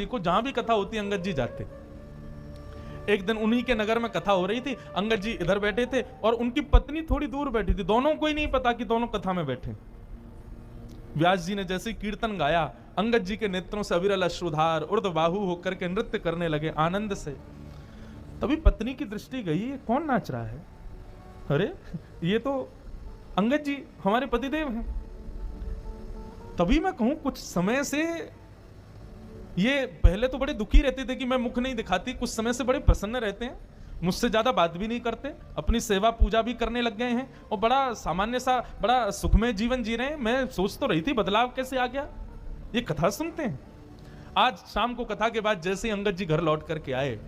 को जहां भी कथा होती अंगद जी जाते। एक दिन उन्हीं के नगर में कथा हो रही थी, अंगद जी इधर बैठे थे और उनकी पत्नी थोड़ी दूर बैठी थी। दोनों को ही नहीं पता कि दोनों कथा में बैठे। व्यास जी ने जैसे कीर्तन गाया, अंगद जी के नेत्रों से अविरल अश्रुधार ऊर्ध्वबाहु होकर के नृत्य करने लगे आनंद से। तभी पत्नी की दृष्टि गई, ये कौन नाच रहा है? अरे ये तो अंगद जी हमारे पतिदेव हैं। तभी मैं कहूं कुछ समय से ये पहले तो बड़े दुखी रहते थे कि मैं मुख नहीं दिखाती, कुछ समय से बड़े प्रसन्न रहते हैं, मुझसे ज्यादा बात भी नहीं करते, अपनी सेवा पूजा भी करने लग गए हैं और बड़ा सामान्य सा बड़ा सुखमय जीवन जी रहे हैं। मैं सोच तो रही थी बदलाव कैसे आ गया, ये कथा सुनते हैं। आज शाम को कथा के बाद जैसे ही अंगद जी घर लौट करके आए,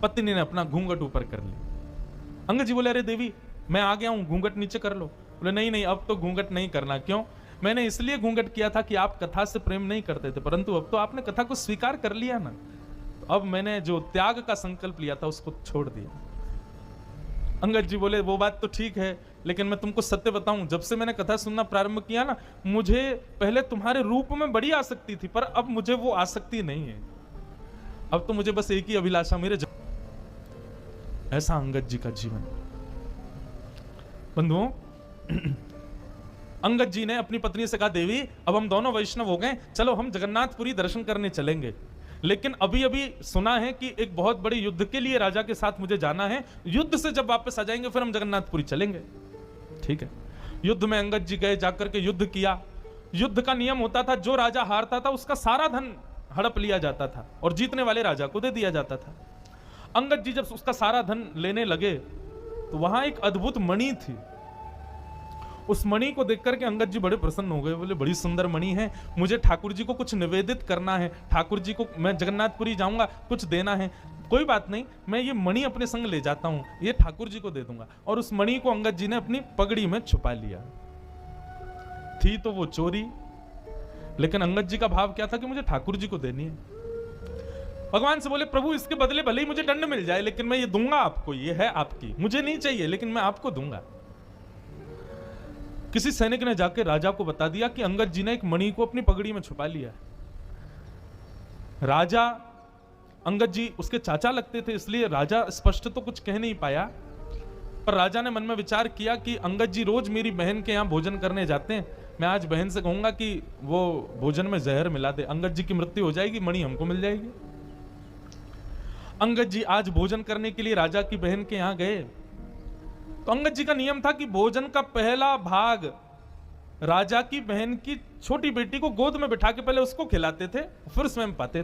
पत्नी ने अपना घूंघट ऊपर कर लिया। अंगद जी बोले, अरे देवी मैं आ गया हूं, घूंघट नीचे कर लो। बोले नहीं नहीं, अब तो घूंघट नहीं करना। क्यों? मैंने इसलिए घूंघट किया था कि आप कथा से प्रेम नहीं करते थे, परंतु अब तो आपने कथा को स्वीकार कर लिया ना, तो अब मैंने जो त्याग का संकल्प लिया था उसको छोड़ दिया। अंगद जी बोले, वो बात तो ठीक है, लेकिन मैं तुमको सत्य बताऊं, जब से मैंने कथा सुनना प्रारंभ किया ना, मुझे पहले तुम्हारे रूप में बड़ी आसक्ति थी, पर अब मुझे वो आसक्ति नहीं है। अब तो मुझे बस एक ही अभिलाषा मेरे ऐसा अंगद जी का जीवन। बंधुओं, अंगद जी ने अपनी पत्नी से कहा, देवी अब हम दोनों वैष्णव हो गए, चलो हम जगन्नाथपुरी दर्शन करने चलेंगे। लेकिन अभी अभी सुना है कि एक बहुत बड़े युद्ध के लिए राजा के साथ मुझे जाना है, युद्ध से जब वापस आ जाएंगे फिर हम जगन्नाथपुरी चलेंगे। ठीक है। युद्ध में अंगद जी गए, जाकर के युद्ध किया। युद्ध का नियम होता था, जो राजा हारता था उसका सारा धन हड़प लिया जाता था और जीतने वाले राजा को दे दिया जाता था। अंगद जी जब उसका सारा धन लेने लगे तो वहां एक अद्भुत मणि थी। उस मणि को देख करके अंगद जी बड़े प्रसन्न हो गए, बोले बड़ी सुंदर मणि है, मुझे ठाकुर जी को कुछ निवेदित करना है, ठाकुर जी को मैं जगन्नाथपुरी जाऊंगा, कुछ देना है। कोई बात नहीं, मैं ये मणि अपने संग ले जाता हूं, ये ठाकुर जी को दे दूंगा। और उस मणि को अंगद जी ने अपनी पगड़ी में छुपा लिया। थी तो वो चोरी, लेकिन अंगद जी का भाव क्या था कि मुझे ठाकुर जी को देनी है। भगवान से बोले, प्रभु इसके बदले भले ही मुझे दंड मिल जाए, लेकिन मैं ये दूंगा आपको, ये है आपकी, मुझे नहीं चाहिए लेकिन मैं आपको दूंगा। किसी सैनिक ने जाकर राजा को बता दिया कि अंगद जी ने एक मणि को अपनी पगड़ी में छुपा लिया। राजा, अंगद जी उसके चाचा लगते थे, इसलिए राजा स्पष्ट तो कुछ कह नहीं पाया, पर राजा ने मन में विचार किया कि अंगद जी रोज मेरी बहन के यहां भोजन करने जाते हैं, मैं आज बहन से कहूंगा कि वो भोजन में जहर मिला दे, अंगद जी की मृत्यु हो जाएगी, मणि हमको मिल जाएगी। अंगद जी आज भोजन करने के लिए राजा की बहन के यहां गए, तो अंगद जी का नियम था कि भोजन का पहला भाग राजा की बहन की छोटी बेटी को गोद में बिठा के पहले उसको खिलाते थे, फिर स्वयं पाते थे।